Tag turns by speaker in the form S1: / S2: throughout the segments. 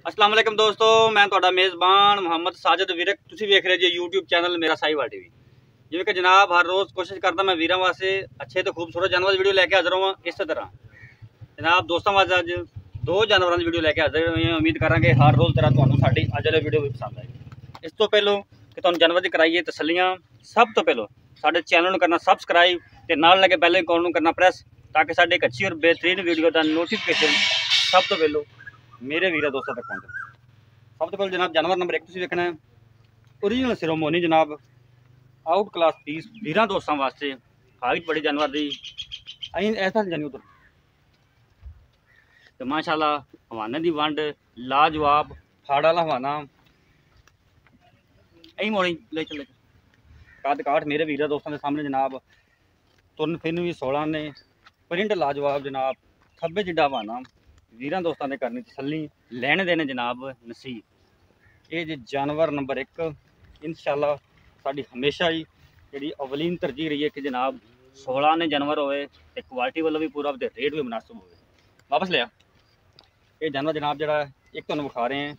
S1: अस्सलाम वालेकुम दोस्तों, मैं ਤੁਹਾਡਾ ਮੇਜ਼ਬਾਨ ਮੁਹੰਮਦ ਸਾਜਦ ਵੀਰੇ। ਤੁਸੀਂ ਵੇਖ ਰਹੇ ਜੀ YouTube ਚੈਨਲ ਮੇਰਾ ਸਾਈਵਾਲ ਟੀਵੀ। ਜਿਵੇਂ ਕਿ ਜਨਾਬ ਹਰ ਰੋਜ਼ ਕੋਸ਼ਿਸ਼ ਕਰਦਾ ਮੈਂ ਵੀਰਾਂ ਵਾਸਤੇ ਅੱਛੇ ਤੇ ਖੂਬਸੂਰਤ ਜਾਨਵਰ ਦੀ ਵੀਡੀਓ ਲੈ ਕੇ ਹਾਜ਼ਰ ਹਾਂ। ਇਸੇ ਤਰ੍ਹਾਂ ਜਨਾਬ ਦੋਸਤਾਂ ਵਾਸਤੇ ਅੱਜ ਦੋ ਜਾਨਵਰਾਂ ਦੀ ਵੀਡੀਓ ਲੈ ਕੇ ਹਾਜ਼ਰ ਹੋਏ ਹਾਂ। ਉਮੀਦ ਕਰਾਂਗੇ ਹਰ ਰੋਜ਼ ਤਰ੍ਹਾਂ ਤੁਹਾਨੂੰ ਸਾਡੀ ਅੱਜ ਵਾਲੀ ਵੀਡੀਓ ਵੀ ਪਸੰਦ ਆਏਗੀ। ਇਸ ਤੋਂ ਪਹਿਲਾਂ ਕਿ ਤੁਹਾਨੂੰ ਜਾਨਵਰ ਦੀ ਕਰਾਈਏ ਤਸੱਲੀਆਂ, ਸਭ ਤੋਂ ਪਹਿਲਾਂ ਸਾਡੇ ਚੈਨਲ ਨੂੰ ਕਰਨਾ ਸਬਸਕ੍ਰਾਈਬ ਤੇ ਨਾਲ ਲੱਗੇ ਬੈਲ ਆਈਕਨ ਨੂੰ ਕਰਨਾ ਪ੍ਰੈਸ, ताकि साढ़े एक अच्छी और बेहतरीन वीडियो का नोटिफिकेशन सब तो पहलो मेरे वीर दोस्तों तक पहुँचे। सब तो पहले जनाब जानवर नंबर 1 तुसीं देखना है ओरिजिनल सिरोमोनी जनाब, आउट क्लास पीस वीर दोस्तों वास्ते। हाइट बड़ी जानवर दी ऐसा जानी उधर तो माशाल्लाह हवाने की वंड लाजवाब फाड़ वाला हवाना यही मोड़ी ले चले कद काठ मेरे वीर दोस्तों के सामने जनाब। तुरन फिर भी 16 ने प्रिंट लाजवाब जनाब, खब्बे जिड्डा हवाना वीर दोस्तों ने करनी तसल्ली लैने देने जनाब नसीब। ये जी जानवर नंबर 1 इंशाल्लाह साड़ी हमेशा ही जी अवलीन तरजीह रही है कि जनाब 16 ने जानवर होए ते क्वालिटी वालों भी पूरा ते रेट भी मुनासिब हो। वापस लिया ये जानवर जनाब जरा एक तुहानूं विखा रहे हैं।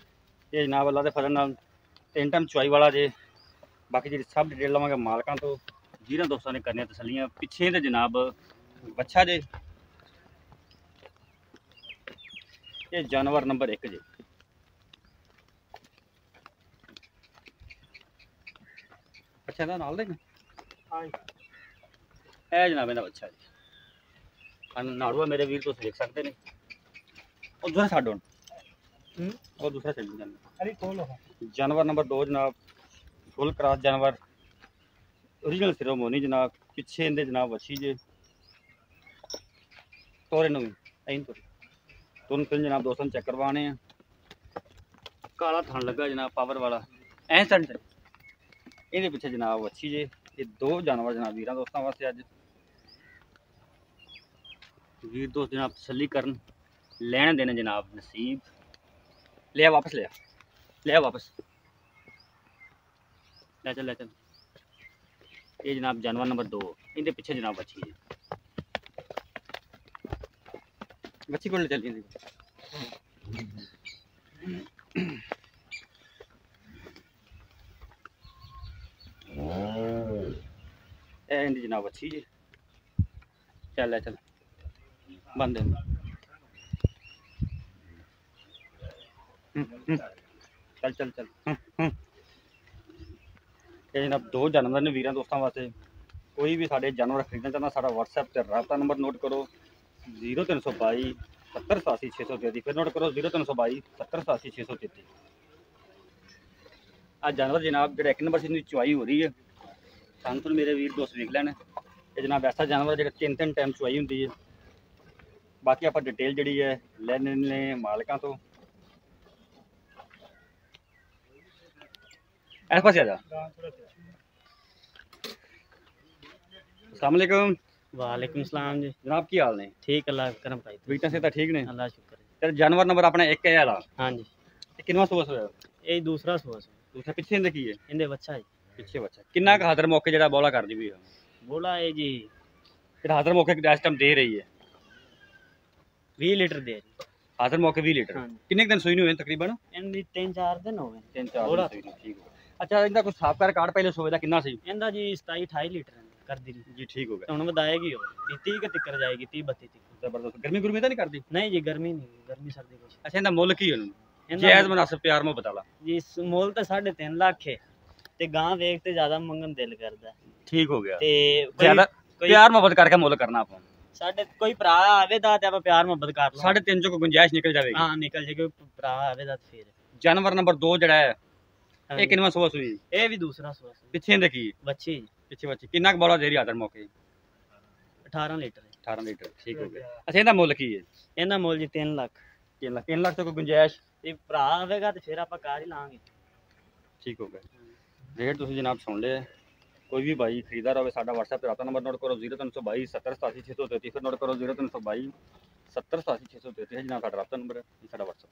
S1: ये जनाब अल्लाह के फजल नाल 3 टाइम चुआई वाला जे। बाकी जी सब डिटेल लवांगे मालकां तो वीर दोस्तों ने करनी तसल्लियां। पिछे तो जनाब बच्चा जे ये जानवर नंबर 1 जे। अच्छा ना नाल दे ए जनाब इहदा बच्चा जी नाड़ुआ मेरे वीर तुसीं देख सकते ने। और दूसरा छड्ड हुण और दूसरा छड्ड जानवर नंबर 2 जनाब, फुल क्रॉस जानवर ओरिजिनल सिरोमोनी जनाब। पिछे इहदे जनाब वच्छी जे तोरे नूं ऐन तो तुरंत फिर जनाब दोस्तों चेक करवाने हैं। काला थन लगा जनाब पावर वाला ऐ सेंटर ये पिछे जनाब अच्छी जे। ये दो जानवर जनाब वीर दोस्तों वास्ते अज वीर दोस्त जनाब तसल्ली करन लैन देने जनाब नसीब। लिया वापस लिया वापस ले चल ये जनाब जानवर नंबर 2 इनके पिछे जनाब अच्छी है बच्ची को ले चली जनाब अच्छी जी। चल चल बंद चल चल चल ये जनाब दो जानवर ने वीर दोस्तों वास्ते। कोई भी साढ़े जानवर खरीदना चाहता साढ़ा व्हाट्सएप से रबता नंबर नोट करो 0322 70 87 633। फिर नोट करो 0322 70 87 633। आज जानवर जनाब जो 1 नंबर से चुआई हो रही है सन तो मेरे वीर दोस्त देख लैन। ये जनाब ऐसा जानवर जो 3 टाइम चुआई होंगी है। बाकी आप डिटेल जी है लैने मालिकों तो इस पास आ जा। अस्सलाम वालेकुम।
S2: वालेकुम सलाम जी।
S1: जनाब की हाल ने?
S2: ठीक अल्लाह करम भाई
S1: बीटा से तो ठीक ने?
S2: अल्लाह शुक्र है।
S1: तेरा जानवर नंबर अपना 1 है वाला?
S2: हाँ जी।
S1: किनवा सुबह होया?
S2: ये दूसरा सुबह
S1: दूसरा पिछे इंदे की है?
S2: इंदे बच्चा है
S1: पिछे बच्चा किन्ना का हादर मौके जेड़ा बोला कर दी भी है?
S2: बोला है जी
S1: फिर हादर मौके इस टाइम दे रही है
S2: 20 लीटर दे
S1: हादर मौके 20 लीटर।
S2: हाँ।
S1: किन्ने दिन सुई हुए तकरीबन?
S2: इनदी 3-4 दिन हो गए।
S1: 3-4
S2: बोला
S1: दिन सुई ठीक हो। अच्छा इनका कुछ साफ कर कार्ड पहले सोवे दा किन्ना सी?
S2: इंदा जी 27-28 लीटर कर दी
S1: जी ठीक हो गया।
S2: हुन वधाएगी और 30 के तक जाएगी 30-32 तक।
S1: जबरदस्त। गर्मी गुर्मी तो नहीं करती?
S2: नहीं जी गर्मी नहीं, गर्मी सर्दी कुछ।
S1: अच्छा इनका मुल की है? जायज मुनासिब प्यार मोहब्बत वाला
S2: जी मोल तो 3.5 लाख है ते गां वेख ते ज्यादा मंगन दिल करदा।
S1: ठीक हो गया
S2: ते
S1: ज्यादा प्यार मोहब्बत करके मुल करना आप
S2: साडे कोई भरा आवेदा ते आप प्यार मोहब्बत कर लो।
S1: 3.5 जो गुंजाइश निकल जाएगी।
S2: हां निकल जाएगी भरा आवेदा फिर।
S1: जानवर नंबर 2 जड़ा है ये किनवा सुबह सुई?
S2: ये भी दूसरा सुबह
S1: पिछे इंदे की
S2: बच्ची
S1: पिछे बच्ची किन्ना बोला दे रही आदर मौके?
S2: 18 लीटर
S1: 18 लीटर ठीक हो गया। अच्छा इनका मुल की है?
S2: इनका मुल जी 3 लाख।
S1: 3 लाख तो कोई गुंजाइश?
S2: ये भरा आवेगा तो फिर आप कार ही लांगे।
S1: ठीक हो गया। रेट तुम जनाब सुन ले। कोई भी भाई खरीदार हो साडा व्हाट्सएप रबता नंबर नोट करो 0322 70 87 633। फिर नोट करो 0322 70 87 633 है जनाब साडा रबता नंबर है साडा व्हाट्सएप।